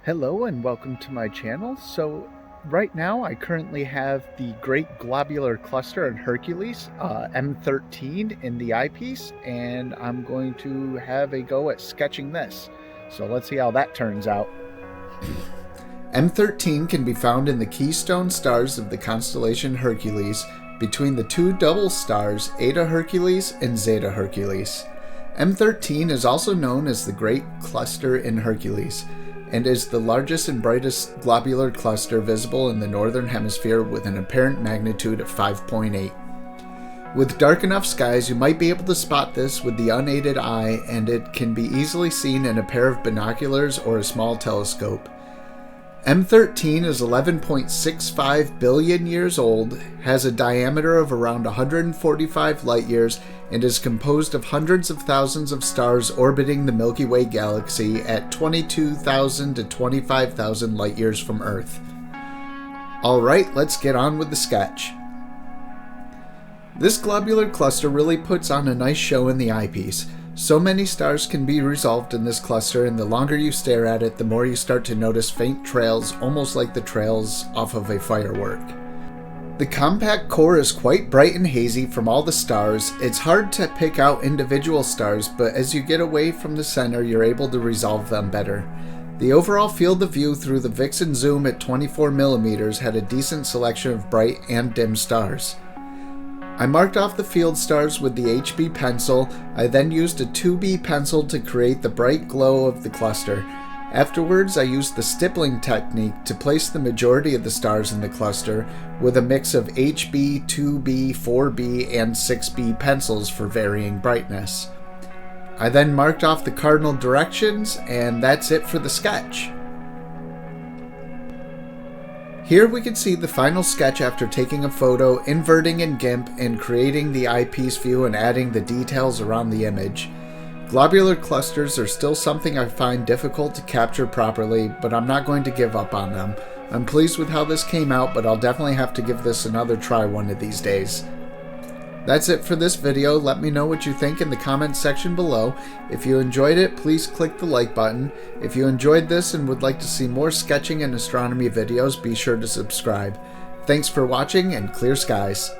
Hello and welcome to my channel. So right now I currently have the Great Globular Cluster in Hercules, M13 in the eyepiece, and I'm going to have a go at sketching this. So let's see how that turns out. M13 can be found in the keystone stars of the constellation Hercules between the two double stars Eta Hercules and Zeta Hercules. M13 is also known as the Great Cluster in Hercules and is the largest and brightest globular cluster visible in the northern hemisphere with an apparent magnitude of 5.8. With dark enough skies, you might be able to spot this with the unaided eye, and it can be easily seen in a pair of binoculars or a small telescope. M13 is 11.65 billion years old, has a diameter of around 145 light years, and is composed of hundreds of thousands of stars orbiting the Milky Way galaxy at 22,000 to 25,000 light years from Earth. Alright, let's get on with the sketch. This globular cluster really puts on a nice show in the eyepiece. So many stars can be resolved in this cluster, and the longer you stare at it, the more you start to notice faint trails, almost like the trails off of a firework. The compact core is quite bright and hazy from all the stars. It's hard to pick out individual stars, but as you get away from the center, you're able to resolve them better. The overall field of view through the Vixen zoom at 24mm had a decent selection of bright and dim stars. I marked off the field stars with the HB pencil. I then used a 2B pencil to create the bright glow of the cluster. Afterwards, I used the stippling technique to place the majority of the stars in the cluster with a mix of HB, 2B, 4B, and 6B pencils for varying brightness. I then marked off the cardinal directions, and that's it for the sketch. Here we can see the final sketch after taking a photo, inverting in GIMP, and creating the eyepiece view and adding the details around the image. Globular clusters are still something I find difficult to capture properly, but I'm not going to give up on them. I'm pleased with how this came out, but I'll definitely have to give this another try one of these days. That's it for this video. Let me know what you think in the comments section below. If you enjoyed it, please click the like button. If you enjoyed this and would like to see more sketching and astronomy videos, be sure to subscribe. Thanks for watching, and clear skies.